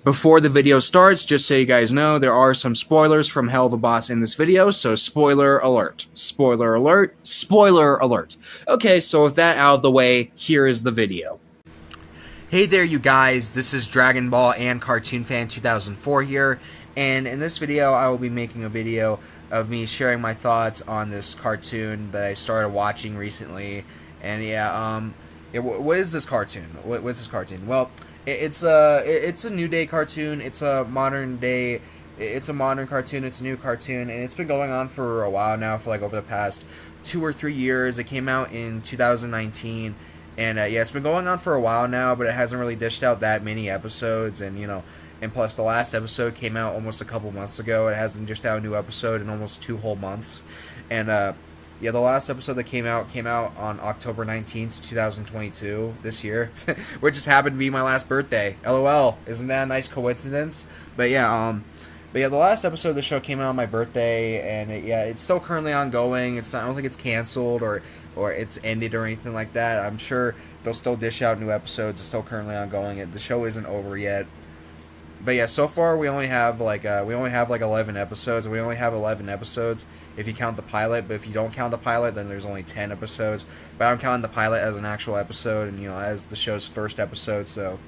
Before the video starts, just so you guys know, there are some spoilers from Helluva Boss in this video, so spoiler alert. Spoiler alert. Spoiler alert. Okay, so with that out of the way, here is the video. Hey there, you guys. This is Dragon Ball and Cartoon Fan 2004 here, and in this video, I will be making a video of me sharing my thoughts on this cartoon that I started watching recently. And what is this cartoon? What's this cartoon? Well, it's a New Day cartoon. It's a modern day. It's a modern cartoon. It's a new cartoon, and it's been going on for a while now, for like over the past 2 or 3 years. It came out in 2019, and it's been going on for a while now, but it hasn't really dished out that many episodes, and and plus the last episode came out almost a couple months ago. It hasn't dished out a new episode in almost 2 whole months, and the last episode that came out on October 19th, 2022, this year, which just happened to be my last birthday. LOL. Isn't that a nice coincidence? But yeah, the last episode of the show came out on my birthday, and it's still currently ongoing. I don't think it's canceled or it's ended or anything like that. I'm sure they'll still dish out new episodes. It's still currently ongoing. The show isn't over yet. But yeah, so far we only have like 11 episodes. We only have 11 episodes if you count the pilot. But if you don't count the pilot, then there's only 10 episodes. But I'm counting the pilot as an actual episode, and as the show's first episode. So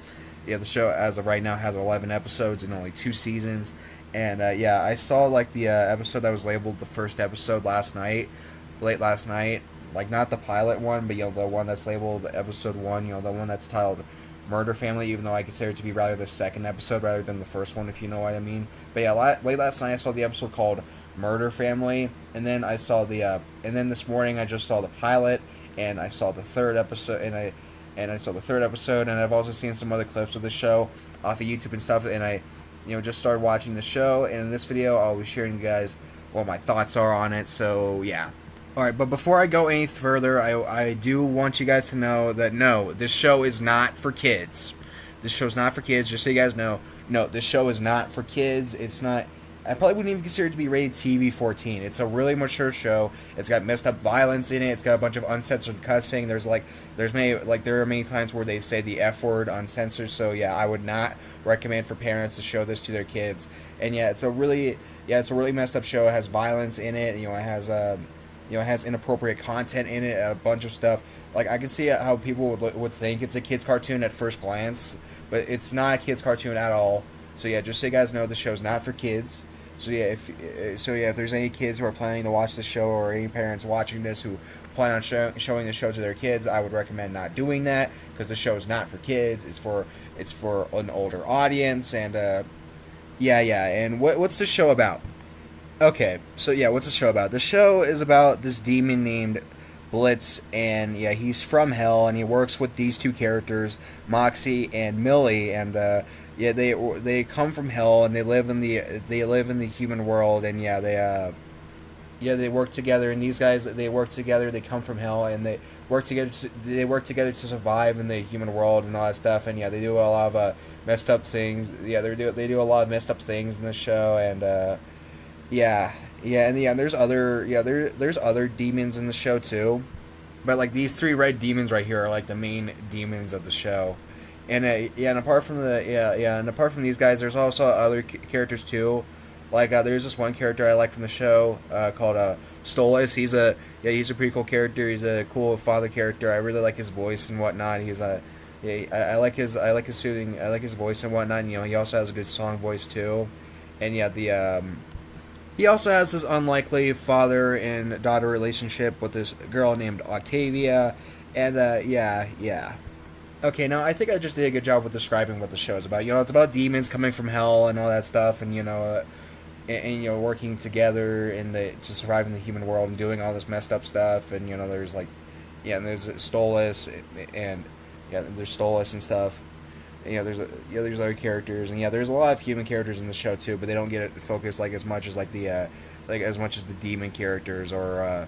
yeah, the show as of right now has 11 episodes and only 2 seasons. And I saw like the episode that was labeled the first episode late last night. Like not the pilot one, but the one that's labeled episode 1. The one that's titled Murder Family, even though I consider it to be rather the second episode rather than the first one, if you know what I mean. But yeah, late last night I saw the episode called Murder Family, and then I saw and then this morning I just saw the pilot, and I saw the third episode, and I saw the third episode, and I've also seen some other clips of the show off of YouTube and stuff, and I, just started watching the show, and in this video I'll be sharing you guys what my thoughts are on it. So yeah. Alright, but before I go any further, I do want you guys to know that no, this show is not for kids. This show's not for kids, just so you guys know. No, this show is not for kids. It's not, I probably wouldn't even consider it to be rated TV 14. It's a really mature show. It's got messed up violence in it. It's got a bunch of uncensored cussing. There are many times where they say the F word uncensored, so yeah, I would not recommend for parents to show this to their kids. And yeah, it's a really messed up show. It has violence in it. It has inappropriate content in it, a bunch of stuff. Like, I can see how people would think it's a kid's cartoon at first glance, but it's not a kid's cartoon at all. So yeah, just so you guys know, the show's not for kids. So yeah, if there's any kids who are planning to watch the show, or any parents watching this who plan on showing the show to their kids, I would recommend not doing that, because the show is not for kids. It's for an older audience, and and what's the show about? Okay, so yeah, what's the show about? The show is about this demon named Blitz, and yeah, he's from hell, and he works with these 2 characters, Moxxie and Millie, and they come from hell, and they live in the human world, and they work together, and these guys, they work together, they come from hell, and they work together to survive in the human world and all that stuff, and yeah, they do a lot of messed up things. Yeah, they do a lot of messed up things in the show, and there's other demons in the show too, but like these 3 red demons right here are like the main demons of the show, and apart from these guys, there's also other characters too. Like there's this one character I like from the show called Stolas. He's a pretty cool character. He's a cool father character. I really like his voice and whatnot. I like his soothing. I like his voice and whatnot. And, he also has a good song voice too, and he also has this unlikely father and daughter relationship with this girl named Octavia, and Okay, now I think I just did a good job with describing what the show is about. It's about demons coming from hell and all that stuff, and working together to survive in the human world and doing all this messed up stuff, and there's there's Stolas, and there's Stolas and stuff. There's other characters, and there's a lot of human characters in the show too, but they don't get it focused as much as the demon characters or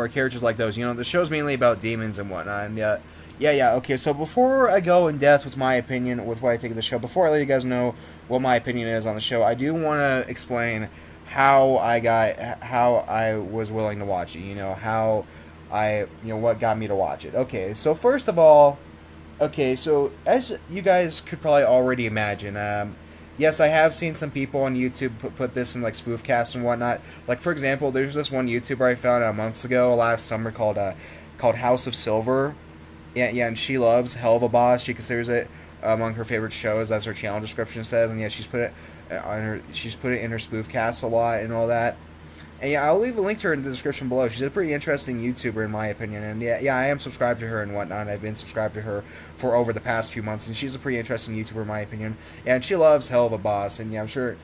characters like those. The show's mainly about demons and whatnot. And okay. So before I go in depth with my opinion, with what I think of the show, before I let you guys know what my opinion is on the show, I do want to explain how I was willing to watch it. What got me to watch it. Okay, so first of all, Okay, so as you guys could probably already imagine, yes, I have seen some people on YouTube put this in like spoof casts and whatnot. Like for example, there's this one YouTuber I found months ago, last summer, called House of Silver. Yeah, yeah, and she loves Helluva Boss. She considers it among her favorite shows, as her channel description says. And yeah, she's put it in her spoof cast a lot and all that. And yeah, I'll leave a link to her in the description below. She's a pretty interesting YouTuber in my opinion. And yeah, I am subscribed to her and whatnot. I've been subscribed to her for over the past few months, and she's a pretty interesting YouTuber in my opinion. Yeah, and she loves Helluva Boss. And yeah, I'm sure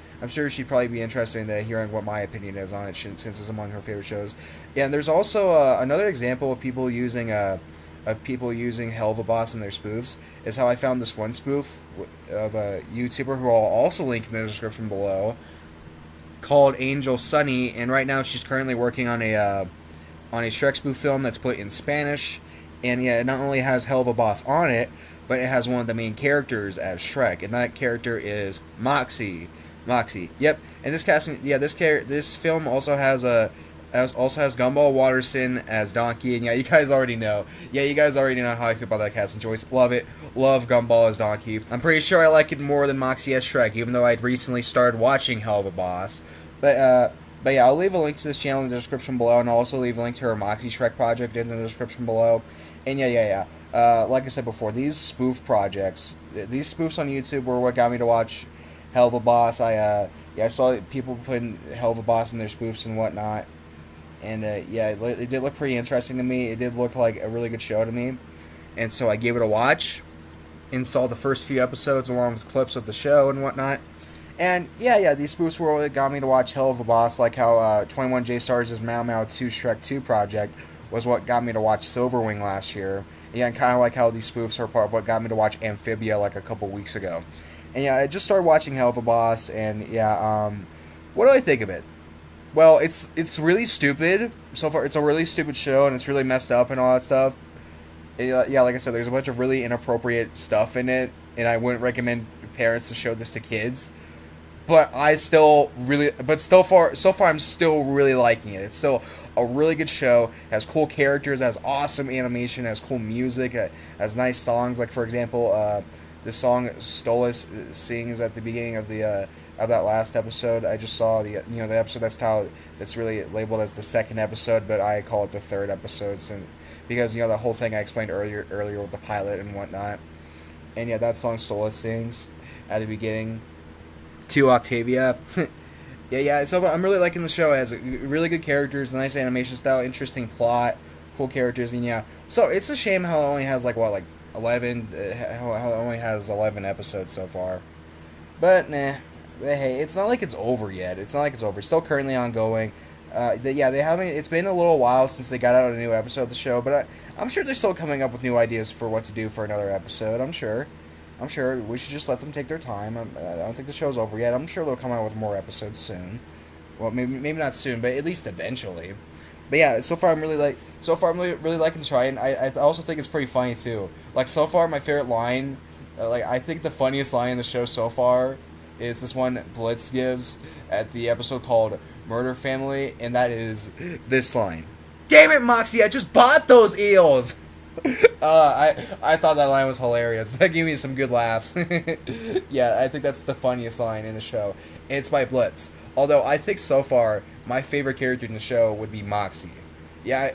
she'd probably be interested in hearing what my opinion is on it, since it's among her favorite shows. Yeah, and there's also another example of people using Helluva Boss in their spoofs is how I found this one spoof of a YouTuber who I'll also link in the description below, called Angel Sunny, and right now she's currently working on a Shrek spoof film that's put in Spanish, and yeah, it not only has Helluva Boss on it, but it has one of the main characters as Shrek, and that character is Moxxie. Moxxie. Yep. And this film also has Gumball Watterson as Donkey, and yeah, you guys already know. Yeah, you guys already know how I feel about that casting choice. Love it. Love Gumball as Donkey. I'm pretty sure I like it more than Moxxie as Shrek, even though I'd recently started watching Helluva Boss. But yeah, I'll leave a link to this channel in the description below, and I'll also leave a link to her Moxxie Shrek project in the description below. And yeah. Like I said before, these spoof projects, these spoofs on YouTube were what got me to watch Helluva Boss. I saw people putting Helluva Boss in their spoofs and whatnot. And yeah, it did look pretty interesting to me. It did look like a really good show to me. And so I gave it a watch and saw the first few episodes along with clips of the show and whatnot. And yeah, these spoofs were what got me to watch Helluva Boss, like how 21J Stars' Mao Mao 2 Shrek 2 project was what got me to watch Silverwing last year. Yeah, and kind of like how these spoofs are part of what got me to watch Amphibia like a couple weeks ago. And yeah, I just started watching Helluva Boss, and yeah, what do I think of it? Well, it's really stupid. So far, it's a really stupid show, and it's really messed up and all that stuff. Yeah, like I said, there's a bunch of really inappropriate stuff in it, and I wouldn't recommend parents to show this to kids. But so far, I'm still really liking it. It's still a really good show. It has cool characters, has awesome animation, has cool music, has nice songs. Like for example, the song Stolas sings at the beginning of that last episode. I just saw the episode that's really labeled as the second episode, but I call it the third episode because the whole thing I explained earlier with the pilot and whatnot. And yeah, that song Stola sings at the beginning to Octavia. yeah. So I'm really liking the show. It has really good characters, nice animation style, interesting plot, cool characters, and yeah. So it's a shame how it only has 11. How it only has 11 episodes so far. But nah. But hey, it's not like it's over yet. It's still currently ongoing. They haven't. It's been a little while since they got out a new episode of the show, but I'm sure they're still coming up with new ideas for what to do for another episode. I'm sure we should just let them take their time. I don't think the show's over yet. I'm sure they'll come out with more episodes soon. Well, maybe not soon, but at least eventually. But yeah, so far I'm really liking the show, and I also think it's pretty funny too. Like so far, my favorite line, I think the funniest line in the show so far is this one Blitz gives at the episode called Murder Family, and that is this line. Damn it, Moxxie, I just bought those eels! I thought that line was hilarious. That gave me some good laughs. Yeah, I think that's the funniest line in the show. And it's by Blitz. Although I think so far my favorite character in the show would be Moxxie. I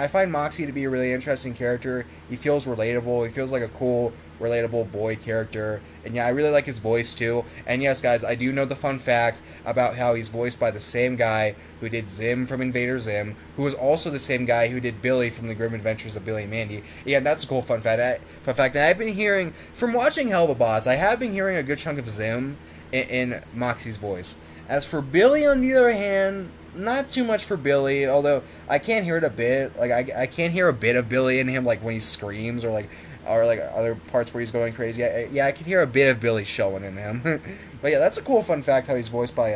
find Moxxie to be a really interesting character. He feels relatable. He feels like a cool, relatable boy character. And yeah, I really like his voice too. And yes, guys, I do know the fun fact about how he's voiced by the same guy who did Zim from Invader Zim, who was also the same guy who did Billy from The Grim Adventures of Billy and Mandy. Yeah, that's a cool fun fact. And I've been hearing, from watching Helluva Boss, I have been hearing a good chunk of Zim in Moxxie's voice. As for Billy, on the other hand, not too much for Billy, although I can hear it a bit. Like I can hear a bit of Billy in him, like when he screams or other parts where he's going crazy. I can hear a bit of Billy showing in him. But yeah, that's a cool fun fact how he's voiced by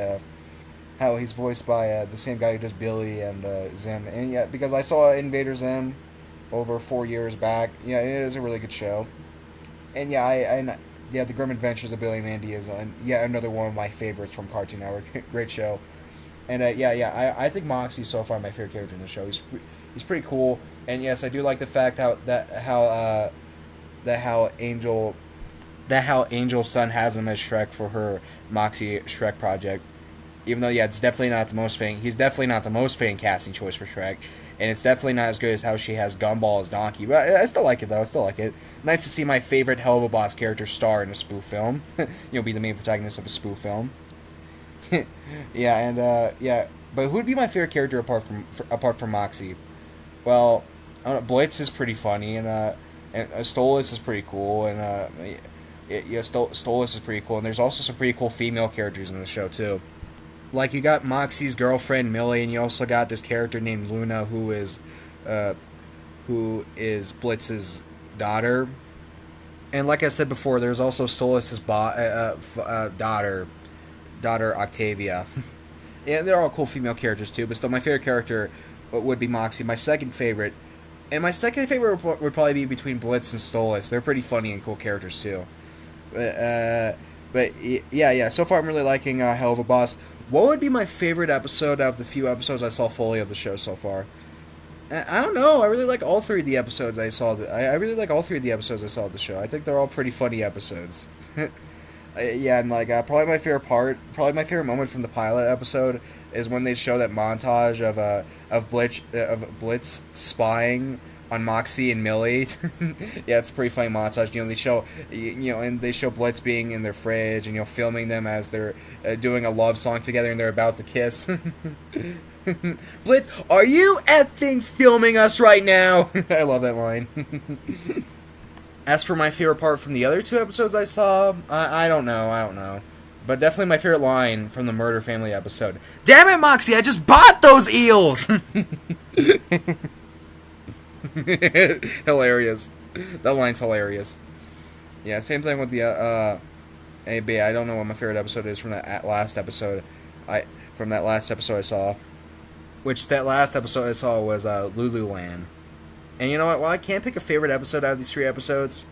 the same guy who does Billy and Zim. And yeah, because I saw Invader Zim over 4 years back. Yeah, it is a really good show. And yeah, The Grim Adventures of Billy and Mandy is another one of my favorites from Cartoon Network. Great show. And I think Moxxie's so far my favorite character in the show. He's pretty cool. And yes, I do like the fact how Angel's son has him as Shrek for her Moxxie Shrek project. Even though, yeah, it's definitely not the most fitting. He's definitely not the most fitting casting choice for Shrek, and it's definitely not as good as how she has Gumball as Donkey. But I still like it though. I still like it. Nice to see my favorite Helluva Boss character star in a spoof film. Be the main protagonist of a spoof film. Yeah, and yeah. But who would be my favorite character apart from Moxxie? Well, I don't know, Blitz is pretty funny, and Stolas is pretty cool, and Stolas is pretty cool, and there's also some pretty cool female characters in the show too. Like, you got Moxxie's girlfriend Millie, and you also got this character named Luna, who is Blitz's daughter. And like I said before, there's also Stolas' daughter Octavia. Yeah, they're all cool female characters too, but still my favorite character would be Moxxie. My second favorite would probably be between Blitz and Stolas. They're pretty funny and cool characters too. But yeah. So far, I'm really liking Helluva Boss. What would be my favorite episode out of the few episodes I saw fully of the show so far? I don't know. I really like all three of the episodes I saw. I really like all three of the episodes I saw of the show. I think they're all pretty funny episodes. Yeah, and like probably my favorite moment from the pilot episode is when they show that montage of Blitz spying on Moxxie and Millie. Yeah, it's a pretty funny montage. They show Blitz being in their fridge and filming them as they're doing a love song together and they're about to kiss. Blitz, are you effing filming us right now? I love that line. As for my favorite part from the other two episodes I saw, I don't know. But definitely my favorite line from the Murder Family episode. Damn it, Moxxie, I just bought those eels! Hilarious. That line's hilarious. Yeah, same thing with the, AB. I don't know what my favorite episode is from that last episode. I saw. Which that last episode I saw was, Lululand. And you know what? While I can't pick a favorite episode out of these three episodes,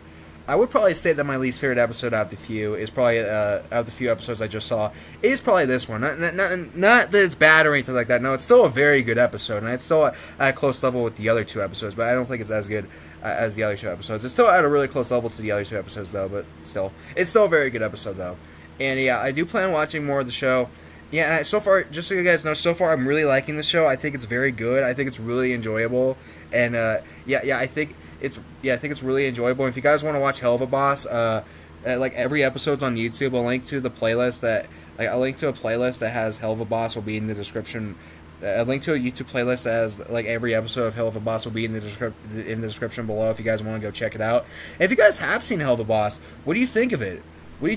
I would probably say that my least favorite episode out of the few is probably out of the few episodes I just saw is probably this one. Not that it's bad or anything like that. No, it's still a very good episode, and it's still at a close level with the other two episodes. But I don't think it's as good as the other two episodes. It's still at a really close level to the other two episodes, though. But still, it's still a very good episode, though. And yeah, I do plan on watching more of the show. Yeah, and so far, just so you guys know, so far I'm really liking the show. I think it's very good. I think it's really enjoyable, and I think it's really enjoyable. And if you guys want to watch Helluva Boss, like every episode's on YouTube. I'll link to a playlist that has Helluva Boss will be in the description. A link to a YouTube playlist that has like every episode of Helluva Boss will be in the description below if you guys want to go check it out. And if you guys have seen Helluva Boss, what do you think of it? Do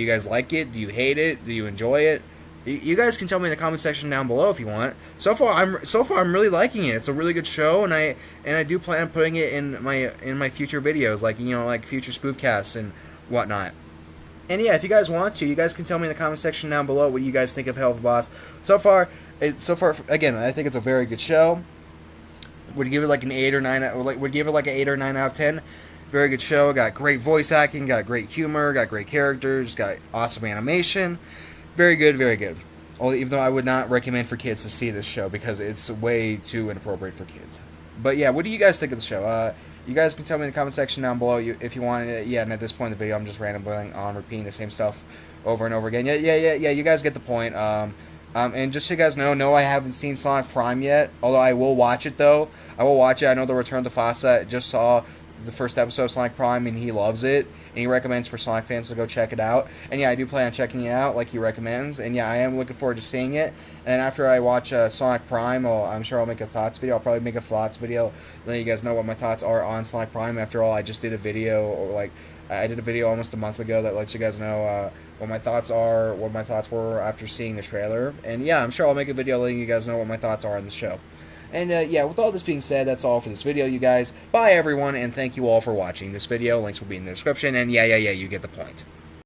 you guys like it? Do you hate it? Do you enjoy it? You guys can tell me in the comment section down below if you want. So far I'm really liking it. It's a really good show, and I do plan on putting it in my future videos, like future spoofcasts and whatnot. And yeah, if you guys want to, you guys can tell me in the comment section down below what you guys think of Helluva Boss. So far again, I think it's a very good show. Would give it like an 8 or 9. Would give it like an 8 or 9 out of 10. Very good show. Got great voice acting. Got great humor. Got great characters. Got awesome animation. Very good, very good. Even though I would not recommend for kids to see this show because it's way too inappropriate for kids. But yeah, what do you guys think of the show? You guys can tell me in the comment section down below if you want. Yeah, and at this point in the video, I'm just rambling on, repeating the same stuff over and over again. Yeah. You guys get the point. And just so you guys know, no, I haven't seen Sonic Prime yet. Although I will watch it though. I will watch it. I know the Return to Fasa just saw the first episode of Sonic Prime and he loves it. And he recommends for Sonic fans to go check it out. And yeah, I do plan on checking it out like he recommends. And yeah, I am looking forward to seeing it. And after I watch Sonic Prime, I'm sure I'll make a thoughts video. I'll probably make a thoughts video, letting you guys know what my thoughts are on Sonic Prime. After all, I just did a video, I did a video almost a month ago that lets you guys know what my thoughts were after seeing the trailer. And yeah, I'm sure I'll make a video letting you guys know what my thoughts are on the show. And yeah, with all this being said, that's all for this video, you guys. Bye, everyone, and thank you all for watching this video. Links will be in the description, and yeah, you get the point.